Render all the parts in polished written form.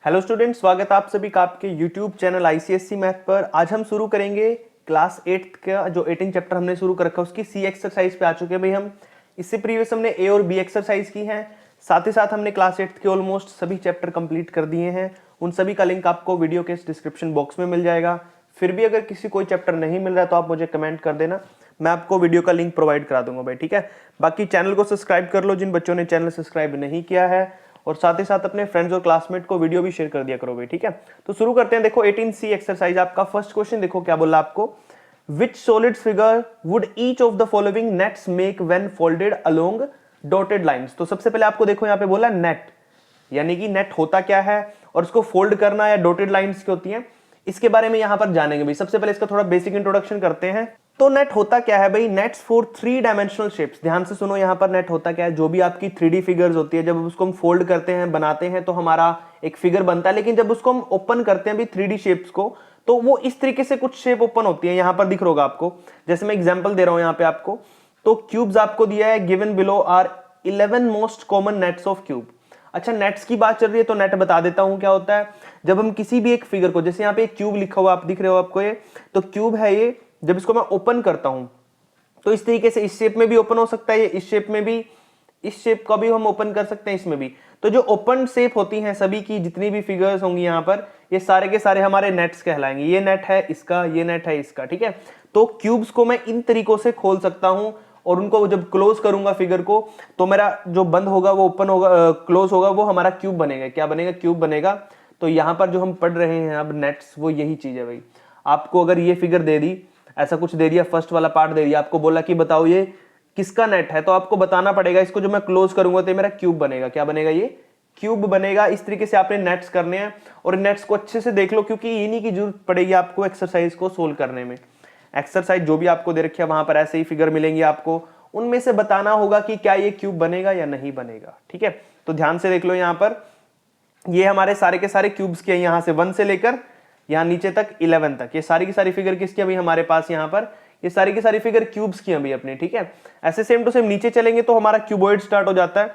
Hello students, स्वागत है आप सभी का आपके यूट्यूब चैनल आईसीएससी मैथ पर। आज हम शुरू करेंगे क्लास 8 का जो 18 चैप्टर हमने शुरू कर रखा है उसकी सी एक्सरसाइज पे आ चुके हैं भाई हम। इससे प्रीवियस हमने ए और बी एक्सरसाइज की है, साथ ही साथ हमने क्लास 8 के ऑलमोस्ट सभी चैप्टर कंप्लीट कर दिए हैं। उन सभी का लिंक आपको वीडियो के डिस्क्रिप्शन बॉक्स में मिल जाएगा। फिर भी अगर किसी कोई चैप्टर नहीं मिल रहा है तो आप मुझे कमेंट कर देना, मैं आपको वीडियो का लिंक प्रोवाइड करा दूंगा भाई, ठीक है। बाकी चैनल को सब्सक्राइब कर लो जिन बच्चों ने चैनल सब्सक्राइब नहीं किया है, और साथ ही साथ अपने फ्रेंड्स और क्लासमेट को वीडियो भी शेयर कर दिया करो भाई, ठीक है। तो शुरू करते हैं। देखो 18C एक्सरसाइज, आपका फर्स्ट क्वेश्चन देखो क्या बोला आपको, विच solid figure would each of the following nets make when folded along dotted lines. तो सबसे पहले आपको देखो यहाँ पे बोला नेट, यानी कि नेट होता क्या है और इसको फोल्ड करना या डॉटेड लाइंस की होती है, इसके बारे में यहां पर जानेंगे भाई। सबसे पहले इसका थोड़ा बेसिक इंट्रोडक्शन करते हैं। तो नेट होता क्या है भाई, नेट्स फॉर 3 डायमेंशनल शेप्स। ध्यान से सुनो, यहां पर नेट होता क्या है, जो भी आपकी 3D फिगर्स होती है, जब उसको हम फोल्ड करते हैं बनाते हैं तो हमारा एक फिगर बनता है, लेकिन जब उसको हम ओपन करते हैं भी 3D शेप्स को, तो वो इस तरीके से कुछ शेप ओपन होती है। यहां पर दिख रहा होगा आपको, जैसे मैं एग्जाम्पल दे रहा हूं यहाँ पे आपको। तो क्यूब्स आपको दिया है, given below are 11 most common nets of cube. अच्छा, नेट्स की बात चल रही है तो नेट बता देता हूं क्या होता है। जब हम किसी भी एक फिगर को, जैसे यहाँ पे एक क्यूब लिखा हुआ आप दिख रहे हो आपको, ये तो क्यूब है ये, जब इसको मैं ओपन करता हूं तो इस तरीके से इस शेप में भी ओपन हो सकता है, ये इस शेप में भी, इस शेप का भी हम ओपन कर सकते हैं, इसमें भी। तो जो ओपन शेप होती हैं सभी की, जितनी भी फिगर्स होंगी यहाँ पर, ये सारे के सारे हमारे नेट्स कहलाएंगे। ये नेट है इसका, ये नेट है इसका, ठीक है। तो क्यूब्स को मैं इन तरीकों से खोल सकता हूं, और उनको जब क्लोज करूंगा फिगर को, तो मेरा जो बंद होगा वो ओपन होगा, क्लोज होगा वो हमारा क्यूब बनेगा। क्या बनेगा? क्यूब बनेगा। तो यहां पर जो हम पढ़ रहे हैं अब नेट्स, वो यही चीज है भाई। आपको अगर ये फिगर दे दी, ऐसा कुछ दे दिया, फर्स्ट वाला पार्ट दे दिया, आपको बोला कि बताओ ये किसका नेट है, तो आपको बताना पड़ेगा। इसको जो मैं क्लोज करूंगा तो मेरा क्यूब बनेगा। क्या बनेगा? ये क्यूब बनेगा। इस तरीके से आपने नेट्स करने हैं, और नेट्स को अच्छे से देख लो, क्योंकि इन्हीं की जरूरत पड़ेगी आपको एक्सरसाइज को सोल्व करने में। एक्सरसाइज जो भी आपको दे रखी है वहां पर ऐसे ही फिगर मिलेंगे आपको, उनमें से बताना होगा कि क्या ये क्यूब बनेगा या नहीं बनेगा, ठीक है। तो ध्यान से देख लो, यहां पर ये हमारे सारे के सारे क्यूब्स के, यहां से 1 से लेकर यहां नीचे तक 11 तक, ये सारी की सारी फिगर किसकी अभी हमारे पास यहां पर, ये सारी की सारी फिगर क्यूब्स की अभी अपने, ठीक है। ऐसे सेम टू सेम नीचे चलेंगे तो हमारा क्यूबॉइड स्टार्ट हो जाता है।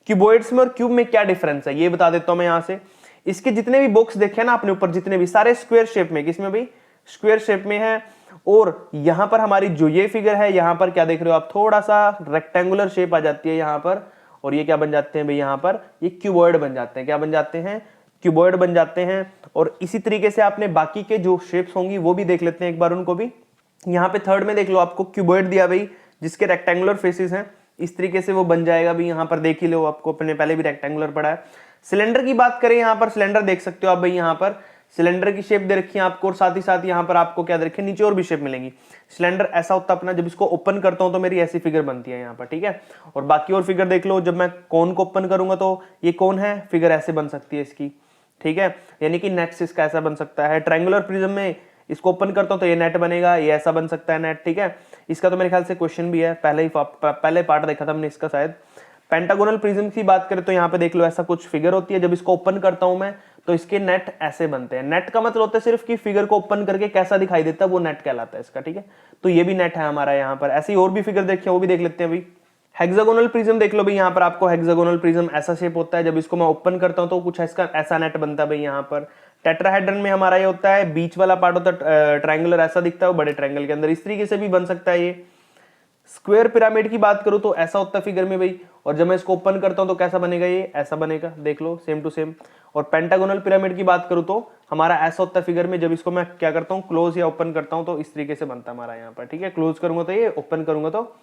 क्यूबॉइड्स में और क्यूब में क्या डिफरेंस है ये बता देता हूं मैं यहां से। इसके जितने भी बॉक्स देखे ना आपने ऊपर, जितने भी सारे स्क्वायर शेप में, किसमें भाई? स्क्वायर शेप में है। और यहां पर हमारी जो ये फिगर है, यहां पर क्या देख रहे हो आप, थोड़ा सा रेक्टेंगुलर शेप आ जाती है यहां पर, और ये क्या बन जाते हैं भाई यहां पर, ये क्यूबॉइड बन जाते हैं। क्या बन जाते हैं? क्यूबॉइड बन जाते हैं। और इसी तरीके से आपने बाकी के जो शेप्स होंगी वो भी देख लेते हैं एक बार उनको भी। यहाँ पे थर्ड में देख लो, आपको क्यूबॉइड दिया भाई, जिसके रेक्टेंगुलर फेसेस हैं, इस तरीके से वो बन जाएगा भी। यहाँ पर देख ही लो, आपको अपने पहले भी रेक्टेंगुलर पड़ा है। सिलेंडर की बात करें, यहाँ पर सिलेंडर देख सकते हो आप भाई, यहाँ पर सिलेंडर की शेप दे रखी है आपको, और साथ ही साथ यहाँ पर आपको क्या दे रखी है, नीचे और भी शेप मिलेंगी। सिलेंडर ऐसा होता है अपना, जब इसको ओपन करता हूं तो मेरी ऐसी फिगर बनती है यहाँ पर, ठीक है। और बाकी और फिगर देख लो, जब मैं कोन को ओपन करूंगा तो ये कोन है, फिगर ऐसे बन सकती है इसकी, ठीक है। यानी कि नेट इसका ऐसा बन सकता है। ट्रायंगुलर प्रिज्म में इसको ओपन करता हूं तो ये नेट बनेगा, ये ऐसा बन सकता है नेट, ठीक है। इसका तो मेरे ख्याल से क्वेश्चन भी है, पहले पार्ट देखा था हमने इसका शायद। पेंटागोनल प्रिज्म की बात करें तो यहाँ पे देख लो, ऐसा कुछ फिगर होती है, जब इसको ओपन करता हूं मैं तो इसके नेट ऐसे बनते हैं। नेट का मतलब होता है सिर्फ कि फिगर को ओपन करके कैसा दिखाई देता है, वो नेट कहलाता है इसका, ठीक है। तो ये भी नेट है हमारा यहाँ पर। ऐसी और भी फिगर देखिए, वो भी देख लेते हैं भाई। हेक्सागोनल प्रिज्म देख लो भाई, यहाँ पर आपको हेक्सागोनल प्रिज्म ऐसा शेप होता है, जब इसको मैं ओपन करता हूं तो कुछ इसका ऐसा नेट बनता है भाई यहाँ पर। टेट्राहेड्रन में हमारा ये होता है, बीच वाला पार्ट होता है ट्रायंगुलर, ऐसा दिखता है वो बड़े ट्रायंगल के अंदर, इस तरीके से भी बन सकता है ये। स्क्वायर पिरामिड की बात करूं तो ऐसा होता है फिगर में भाई, और जब मैं इसको ओपन करता हूं तो कैसा बनेगा, ये ऐसा बनेगा, देख लो सेम टू सेम। और पेंटागोनल पिरामिड की बात करूं तो हमारा ऐसा होता है फिगर में, जब इसको मैं क्या करता हूं, क्लोज या ओपन करता हूं तो इस तरीके से बनता है हमारा यहाँ पर, ठीक है। क्लोज करूंगा तो ये, ओपन करूंगा तो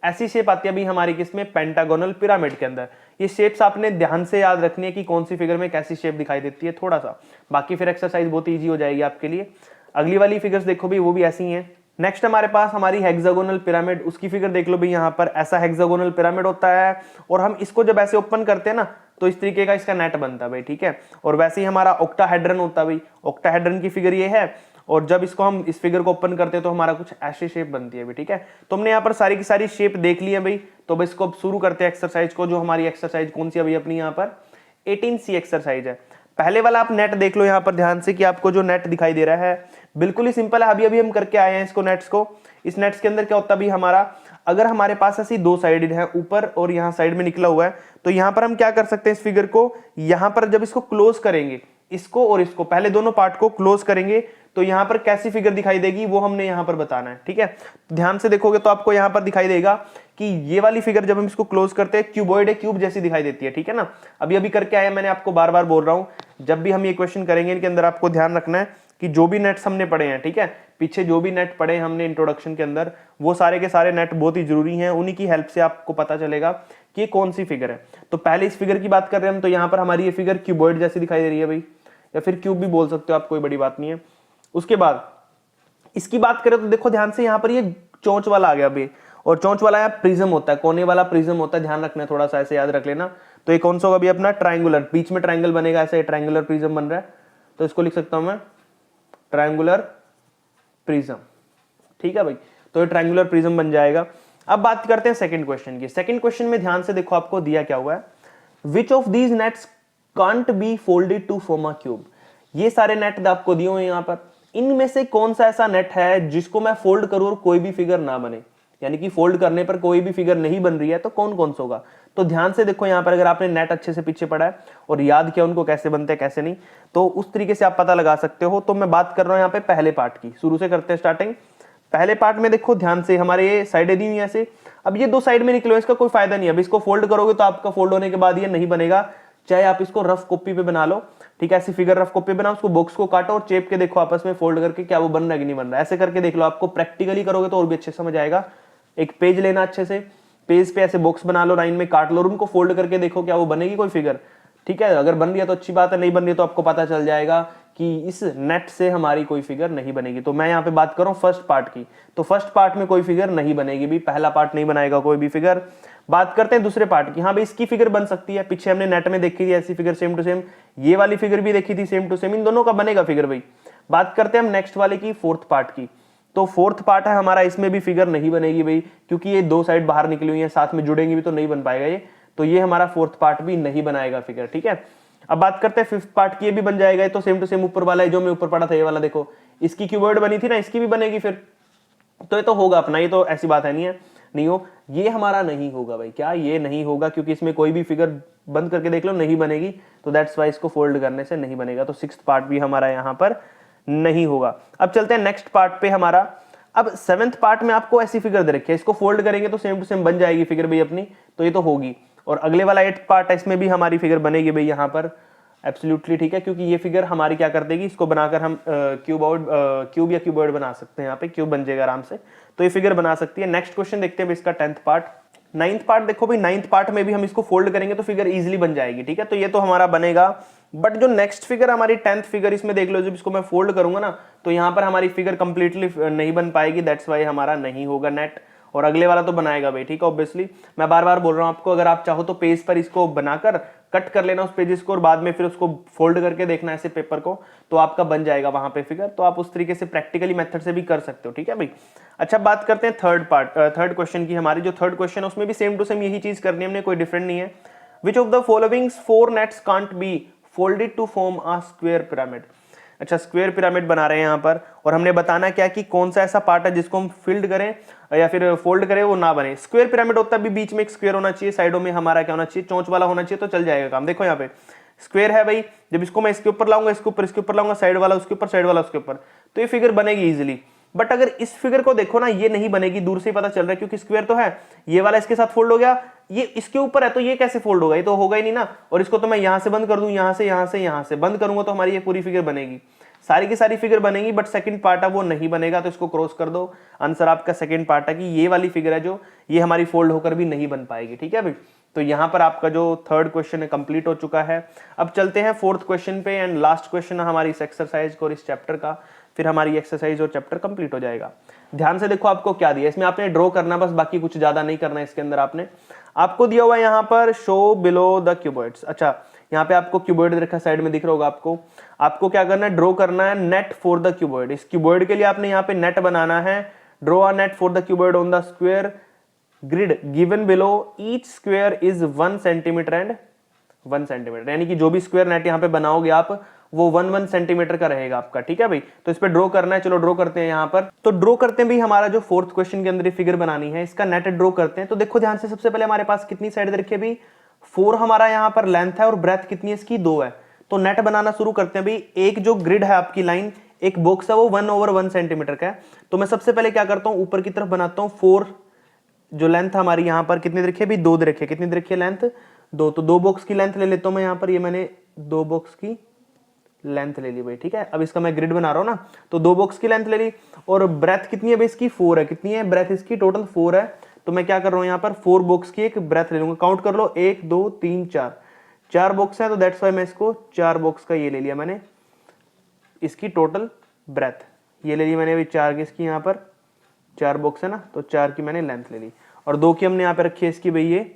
ऐसी शेप आती है अभी हमारी किसमें, पेंटागोनल पिरामिड के अंदर। ये शेप्स आपने ध्यान से याद रखनी है कि कौन सी फिगर में कैसी शेप दिखाई देती है थोड़ा सा, बाकी फिर एक्सरसाइज बहुत ईजी हो जाएगी आपके लिए। अगली वाली फिगर्स देखो भी, वो भी ऐसी हैं। नेक्स्ट हमारे पास हमारी हेक्सागोनल पिरामिड, उसकी फिगर देख लो भाई, यहाँ पर ऐसा हेक्सागोनल पिरामिड होता है, और हम इसको जब ऐसे ओपन करते हैं ना तो इस तरीके का इसका नेट बनता है भाई, ठीक है। और वैसे ही हमारा ऑक्टाहेड्रन होता है भाई, ऑक्टाहेड्रन की फिगर ये है, और जब इसको हम इस फिगर को ओपन करते हैं तो हमारा कुछ ऐसी शेप बनती है भाई, ठीक है। तो हमने यहाँ पर सारी की सारी शेप देख ली है भाई। तो बस इसको अब शुरू करते हैं एक्सरसाइज को। जो हमारी एक्सरसाइज कौन सी अभी अपनी यहाँ पर 18C एक्सरसाइज है। पहले वाला आप नेट देख लो यहाँ पर ध्यान से, कि आपको जो नेट दिखाई दे रहा है बिल्कुल ही सिंपल है, अभी अभी हम करके आए हैं इसको, नेट्स को। इस नेट्स के अंदर क्या होता है भी हमारा, अगर हमारे पास ऐसी दो साइड है, ऊपर और यहाँ साइड में निकला हुआ है, तो यहाँ पर हम क्या कर सकते हैं, इस फिगर को यहाँ पर जब इसको क्लोज करेंगे इसको और इसको, पहले दोनों पार्ट को क्लोज करेंगे तो यहां पर कैसी फिगर दिखाई देगी वो हमने यहां पर बताना है, ठीक है। ध्यान से देखोगे तो आपको यहां पर दिखाई देगा कि ये वाली फिगर जब हम इसको क्लोज करते हैं क्यूबॉइड है, क्यूब जैसी दिखाई देती है, ठीक है ना। अभी अभी करके आया, मैंने आपको बार बार बोल रहा हूं, जब भी हम ये क्वेश्चन करेंगे इनके अंदर आपको ध्यान रखना है कि जो भी नेट्स हमने पढ़े हैं, ठीक है, पीछे जो भी नेट पढ़े हमने इंट्रोडक्शन के अंदर, वो सारे के सारे नेट बहुत ही जरूरी हैं, उन्हीं की हेल्प से आपको पता चलेगा कि ये कौन सी फिगर है। तो पहले इस फिगर की बात कर रहे हैं हम, तो यहाँ पर हमारी ये फिगर क्यूबॉइड जैसी दिखाई दे रही है भाई, या फिर क्यूब भी बोल सकते हो आप, कोई बड़ी बात नहीं है। उसके बाद इसकी बात करें तो देखो ध्यान से, यहाँ पर ये चोंच वाला आ गया भाई, और चोंच वाला यहाँ प्रिज्म होता है, कोने वाला प्रिज्म होता है, ध्यान रखना है, थोड़ा सा ऐसे याद रख लेना। तो ये कौन सा होगा भी अपना ट्रायंगुलर, बीच में ट्रायंगल बनेगा, ऐसे ट्रायंगुलर प्रिज्म बन रहा है, तो इसको लिख सकता हूं मैं ट्रायंगुलर प्रिज्म, ठीक है भाई। तो ये ट्रायंगुलर प्रिज्म बन जाएगा। अब बात करते हैं सेकंड क्वेश्चन की। सेकंड क्वेश्चन में ध्यान से देखो, आपको दिया क्या हुआ है, which of these nets can't be folded to form a cube. ये सारे नेट आपको दिए हुए हैं यहाँ पर, इनमें से कौन सा ऐसा नेट है जिसको मैं फोल्ड करूं और कोई भी फिगर ना बने, यानी कि फोल्ड करने पर कोई भी फिगर नहीं बन रही है, तो कौन कौन सा होगा। तो ध्यान से देखो यहाँ पर, अगर आपने नेट अच्छे से पीछे पढ़ा है और याद किया उनको कैसे बनते हैं कैसे नहीं, तो उस तरीके से आप पता लगा सकते हो। तो मैं बात कर रहा हूं यहाँ पे पहले पार्ट की, शुरू से करते हैं स्टार्टिंग। पहले पार्ट में देखो ध्यान से, हमारे ये साइडें दी हुई ऐसे, अब ये दो साइड में निकले, इसका कोई फायदा नहीं है। अब इसको फोल्ड करोगे तो आपका फोल्ड होने के बाद ये नहीं बनेगा, चाहे आप इसको रफ कॉपी पे बना लो, ठीक है, ऐसी फिगर रफ कॉपी बनाओ, उसको बॉक्स को काटो और चेप के देखो आपस में फोल्ड करके क्या वो बन रहा है कि नहीं बन रहा है, ऐसे करके देख लो। आपको प्रैक्टिकली करोगे तो और भी अच्छे समझ आएगा। एक पेज लेना, अच्छे से पेज पे ऐसे बॉक्स बना लो, लाइन में काट लो और उनको फोल्ड करके देखो क्या वो बनेगी कोई फिगर, ठीक है। अगर बन रही है तो अच्छी बात है, नहीं बन रही है तो आपको पता चल जाएगा कि इस नेट से हमारी कोई फिगर नहीं बनेगी। तो मैं यहाँ पे बात कर रहा हूँ फर्स्ट पार्ट की, तो फर्स्ट पार्ट में कोई फिगर नहीं बनेगी भी, पहला पार्ट नहीं बनाएगा कोई भी फिगर। बात करते हैं दूसरे पार्ट की। हाँ भाई, इसकी फिगर बन सकती है, पीछे हमने नेट में देखी थी ऐसी फिगर सेम टू सेम, ये वाली फिगर भी देखी थी सेम टू सेम, इन दोनों का बनेगा फिगर भाई। बात करते हैं हम नेक्स्ट वाले की, फोर्थ पार्ट की। तो फोर्थ पार्ट है हमारा, इसमें भी फिगर नहीं बनेगी भाई, क्योंकि ये दो साइड बाहर निकली हुई है, साथ में जुड़ेंगी भी तो नहीं बन पाएगा ये, तो ये हमारा फोर्थ पार्ट भी नहीं बनाएगा फिगर, ठीक है। अब बात करते हैं फिफ्थ पार्ट की, ये भी बन जाएगा, ये तो सेम टू सेम ऊपर वाला है जो मैं ऊपर पढ़ा था, ये वाला देखो, इसकी क्यूबॉइड बनी थी ना, इसकी भी बनेगी फिर, तो ये तो होगा अपना, ये तो ऐसी बात है नहीं है नहीं हो। ये हमारा नहीं होगा भाई, क्या ये नहीं होगा, क्योंकि इसमें कोई भी फिगर बंद करके देख लो नहीं बनेगी, तो दैट्स वाई इसको फोल्ड करने से नहीं बनेगा। तो सिक्स्थ पार्ट भी हमारा यहाँ पर नहीं होगा। अब चलते हैं नेक्स्ट पार्ट पे हमारा। अब सेवेंथ पार्ट में आपको ऐसी फिगर दे रखी है, इसको फोल्ड करेंगे तो सेम टू सेम बन जाएगी फिगर भाई अपनी, तो ये तो होगी। और अगले वाला एट्थ पार्ट है, इसमें भी हमारी फिगर बनेगी भाई यहाँ पर एब्सोल्युटली, ठीक है, क्योंकि ये फिगर हमारी क्या कर देगी, इसको बनाकर हम क्यूब या क्यूबॉइड बना सकते हैं, यहाँ पे क्यूब बन जाएगा आराम से, तो ये फिगर बना सकती है। नेक्स्ट क्वेश्चन देखते हैं इसका टेंथ पार्ट। नाइन्थ पार्ट देखो भाई, नाइन्थ पार्ट में भी हम इसको फोल्ड करेंगे तो फिगर इजीली बन जाएगी, ठीक है, तो ये तो हमारा बनेगा। बट जो नेक्स्ट फिगर हमारी टेंथ फिगर, इसमें देख लो, जब इसको मैं फोल्ड करूंगा ना तो यहाँ पर हमारी फिगर कंप्लीटली नहीं बन पाएगी, दैट्स वाई हमारा नहीं होगा नेट। और अगले वाला तो बनाएगा भाई, ठीक है, ऑब्वियसली मैं बार बार बोल रहा हूँ आपको, अगर आप चाहो तो पेज पर इसको बनाकर कट कर लेना उस पेजेस को, और बाद में फिर उसको फोल्ड करके देखना ऐसे पेपर को, तो आपका बन जाएगा वहां पे फिगर। तो आप उस तरीके से प्रैक्टिकली मेथड से भी कर सकते हो, ठीक है भाई। अच्छा, बात करते हैं थर्ड क्वेश्चन की। हमारी जो थर्ड क्वेश्चन है उसमें भी सेम टू सेम यही चीज करनी है हमने, कोई डिफरेंट नहीं है। Which of the following 4 nets can't be folded to form a square pyramid. अच्छा, स्क्वायर पिरामिड बना रहे हैं यहाँ पर, और हमने बताना क्या कि कौन सा ऐसा पार्ट है जिसको हम फिल्ड करें या फिर फोल्ड करें वो ना बने। स्क्वायर पिरामिड होता है भी, बीच में एक स्क्वायर होना चाहिए, साइडों में हमारा क्या होना चाहिए, चोंच वाला होना चाहिए, तो चल जाएगा काम। देखो यहाँ पे स्क्वायर है भाई, जब इसको मैं इसके ऊपर लाऊंगा, इसके ऊपर लाऊंगा, साइड वाला उसके ऊपर, साइड वाला उसके ऊपर, तो ये फिगर बनेगी इजिली। बट अगर इस फिगर को देखो ना, ये नहीं बनेगी, दूर से ही पता चल रहा है, क्योंकि स्क्वायर तो है, ये वाला इसके साथ फोल्ड हो गया, ये इसके ऊपर है, तो ये कैसे फोल्ड होगा, ये तो होगा ही नहीं ना। और इसको तो मैं यहां से बंद कर दूं, यहां से बंद करूंगा तो हमारी ये पूरी फिगर बनेगी, सारी की सारी फिगर बनेगी, बट सेकंड पार्ट है वो नहीं बनेगा, तो इसको क्रॉस कर दो। आंसर आपका सेकंड पार्ट है कि ये वाली फिगर है जो, ये हमारी फोल्ड होकर भी नहीं बन पाएगी, ठीक है भाई। तो यहां पर आपका जो थर्ड क्वेश्चन है कंप्लीट हो चुका है। अब चलते हैं फोर्थ क्वेश्चन पे, एंड लास्ट क्वेश्चन है हमारी इस एक्सरसाइज को और इस चैप्टर का, फिर हमारी एक्सरसाइज और चैप्टर कंप्लीट हो जाएगा। ध्यान से देखो आपको क्या दिया, इसमें आपने ड्रॉ करना, बस बाकी कुछ ज्यादा नहीं करना है इसके अंदर। आपको दिया हुआ है यहाँ पर शो बिलो द क्यूबॉइड्स। अच्छा, यहाँ पे आपको क्यूबॉइड रखा साइड में दिख रहा होगा आपको क्या करना है, ड्रॉ करना है नेट फॉर द क्यूबॉइड। इस क्यूबॉइड के लिए आपने यहाँ पे नेट बनाना है। Draw a net for the cuboid on the square grid given below, each square is 1 centimetre and 1 centimetre, यानी कि जो भी स्क्वायर नेट यहाँ पे बनाओगे आप, वो 1 सेंटीमीटर का रहेगा आपका, ठीक है भाई। तो इस पे ड्रॉ करना है, चलो ड्रॉ करते हैं यहाँ पर। तो ड्रॉ करते हैं भाई, हमारा जो फोर्थ क्वेश्चन के अंदर फिगर बनानी है, इसका नेट ड्रॉ करते हैं। तो देखो ध्यान से, सबसे पहले हमारे पास कितनी साइड रखी है भाई, 4 हमारा यहाँ पर लेंथ है, और ब्रेथ कितनी है इसकी, 2 है। तो नेट बनाना शुरू करते हैं भाई। एक जो ग्रिड है आपकी लाइन, एक बॉक्स है वो 1/1 सेंटीमीटर का है। तो मैं सबसे पहले क्या करता हूं, ऊपर की तरफ बनाता हूं 4, जो लेंथ हमारी यहाँ पर कितनी दे रखी है, 2 दे रखी है, कितनी दे रखी है लेंथ 2, तो 2 बॉक्स की लेंथ ले लेता हूं मैं यहाँ पर, ये मैंने 2 बॉक्स की लेंथ ले ली भाई, ठीक है। अब इसका मैं ग्रिड बना रहा हूं ना, तो 2 बॉक्स की लेंथ ले ली, और ब्रेथ कितनी है भाई इसकी 4 है, कितनी है ब्रेथ इसकी टोटल 4 है। तो मैं क्या कर रहा हूं यहाँ पर 4 बॉक्स की एक ब्रेथ ले लूंगा, काउंट कर लो 1 2 3 4, 4 बॉक्स है, तो दैट्स वाई मैं इसको 4 बॉक्स का ये ले लिया मैंने, इसकी टोटल ब्रेथ ये ले ली मैंने अभी 4 की, इसकी यहाँ पर 4 बॉक्स है ना, तो 4 की मैंने लेंथ ले ली, और 2 की हमने यहाँ पे रखी है इसकी भाई ये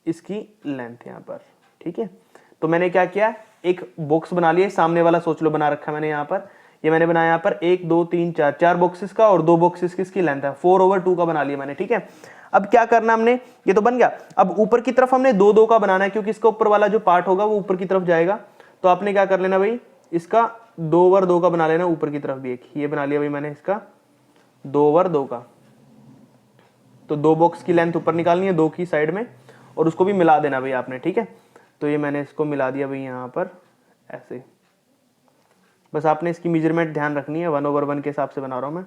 इसकी लेंथ यहाँ पर, ठीक है। तो मैंने क्या किया, एक बॉक्स बना लिया, सामने वाला सोच लो बना रखा मैंने यहाँ पर, ये मैंने बनाया यहाँ पर 1 2 3 4, 4 बॉक्सेस का, और 2 बॉक्सेस की इसकी लेंथ है, 4/2 का बना लिया मैंने, ठीक है। अब क्या करना हमने, ये तो बन गया। अब ऊपर की तरफ हमने 2 2 का बनाना है, क्योंकि इसका ऊपर वाला जो पार्ट होगा वो ऊपर की तरफ जाएगा। तो आपने क्या कर लेना भाई, इसका 2/2 का बना लेना, ऊपर की तरफ भी एक ये बना लिया भाई मैंने, इसका 2/2 का। तो 2 बॉक्स की लेंथ ऊपर निकालनी है 2 की साइड में, और उसको भी मिला देना भाई आपने, ठीक है। तो ये मैंने इसको मिला दिया भाई यहाँ पर ऐसे, बस आपने इसकी मेजरमेंट ध्यान रखनी है, 1/1 के हिसाब से बना रहा हूँ मैं।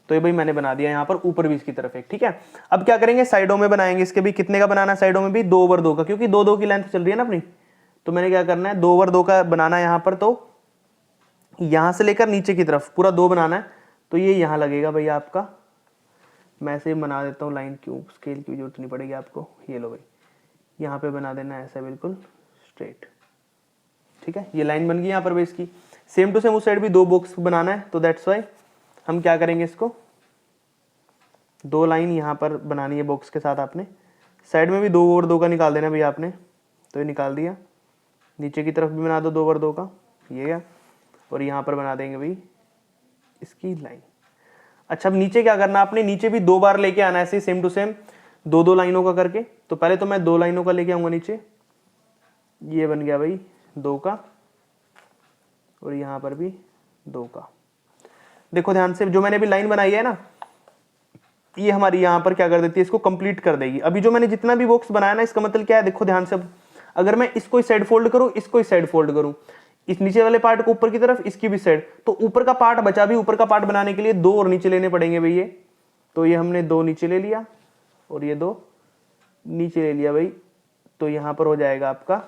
तो ये भाई मैंने बना दिया यहाँ पर, ऊपर भी इसकी तरफ एक, ठीक है। अब क्या करेंगे, साइडों में बनाएंगे इसके भी, कितने का बनाना है साइडों में भी 2/2 का, क्योंकि 2 2 की लेंथ चल रही है ना अपनी। तो मैंने क्या करना है 2/2 का बनाना है यहाँ पर, तो यहां से लेकर नीचे की तरफ पूरा 2 बनाना है। तो ये यहाँ लगेगा भाई आपका, मैं ऐसे बना देता हूँ लाइन, क्यों स्केल की जरूरत नहीं पड़ेगी आपको, ये लो भाई यहाँ पे बना देना ऐसा बिल्कुल स्ट्रेट, ठीक है। ये लाइन बन गई यहाँ पर भाई इसकी, सेम टू सेम उस साइड भी 2 बॉक्स बनाना है। तो दैट्स वाई हम क्या करेंगे, इसको 2 लाइन यहाँ पर बनानी है बॉक्स के साथ, आपने साइड में भी 2/2 का निकाल देना भाई आपने। तो ये निकाल दिया, नीचे की तरफ भी बना दो 2/2 का, ये गया, और यहाँ पर बना देंगे भाई इसकी लाइन। अच्छा, अब नीचे क्या करना, आपने नीचे भी 2 बार लेके आना है ऐसे सेम टू सेम 2 2 लाइनों का करके। तो पहले तो मैं 2 लाइनों का लेके आऊंगा नीचे, ये बन गया भाई 2 का, और यहाँ पर भी 2 का। देखो ध्यान से, जो मैंने अभी लाइन बनाई है ना, ये हमारी यहाँ पर क्या कर देती है, इसको कंप्लीट कर देगी। अभी जो मैंने जितना भी बॉक्स बनाया ना, इसका मतलब क्या है, देखो ध्यान से, अब अगर मैं इसको इस साइड फोल्ड करूं, इसको इस साइड फोल्ड करूं, इस नीचे वाले पार्ट को ऊपर की तरफ, इसकी भी साइड, तो ऊपर का पार्ट बचा भी, ऊपर का पार्ट बनाने के लिए 2 और नीचे लेने पड़ेंगे भाई ये। तो ये हमने 2 नीचे ले लिया, और ये 2 नीचे ले लिया भाई। तो यहाँ पर हो जाएगा आपका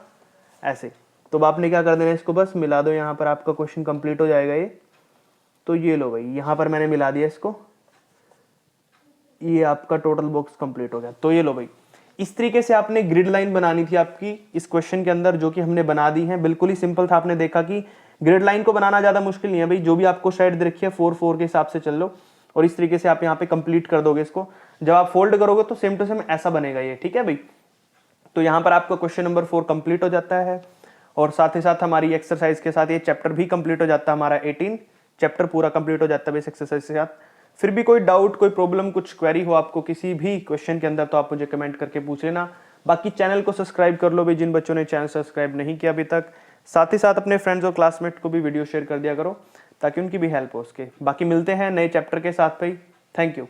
ऐसे। तो आपने क्या कर देना, इसको बस मिला दो, यहाँ पर आपका क्वेश्चन कंप्लीट हो जाएगा ये। तो ये लो भाई, यहाँ पर मैंने मिला दिया इसको, ये आपका टोटल बॉक्स कंप्लीट हो गया। तो ये लो भाई, इस तरीके से आपने ग्रिड लाइन बनानी थी आपकी इस क्वेश्चन के अंदर, जो कि हमने बना दी है। बिल्कुल ही सिंपल था, आपने देखा कि ग्रिड लाइन को बनाना ज्यादा मुश्किल नहीं है भाई, जो भी आपको साइड दे रखी है 4 4 के हिसाब से चल लो, और इस तरीके से आप यहाँ पे कंप्लीट कर दोगे इसको। जब आप फोल्ड करोगे तो सेम टू सेम ऐसा बनेगा ये, ठीक है भाई। तो यहाँ पर आपका क्वेश्चन नंबर 4 कंप्लीट हो जाता है, और साथ ही साथ हमारी एक्सरसाइज के साथ ये चैप्टर भी कंप्लीट हो जाता है, हमारा 18 चैप्टर पूरा कंप्लीट हो जाता है इस एक्सरसाइज के साथ। फिर भी कोई डाउट, कोई प्रॉब्लम, कुछ क्वेरी हो आपको किसी भी क्वेश्चन के अंदर, तो आप मुझे कमेंट करके पूछ लेना। बाकी चैनल को सब्सक्राइब कर लो भाई, जिन बच्चों ने चैनल सब्सक्राइब नहीं किया अभी तक। साथ ही साथ अपने फ्रेंड्स और क्लासमेट को भी वीडियो शेयर कर दिया करो, ताकि उनकी भी हेल्प हो उसके। बाकी मिलते हैं नए चैप्टर के साथ भाई, थैंक यू।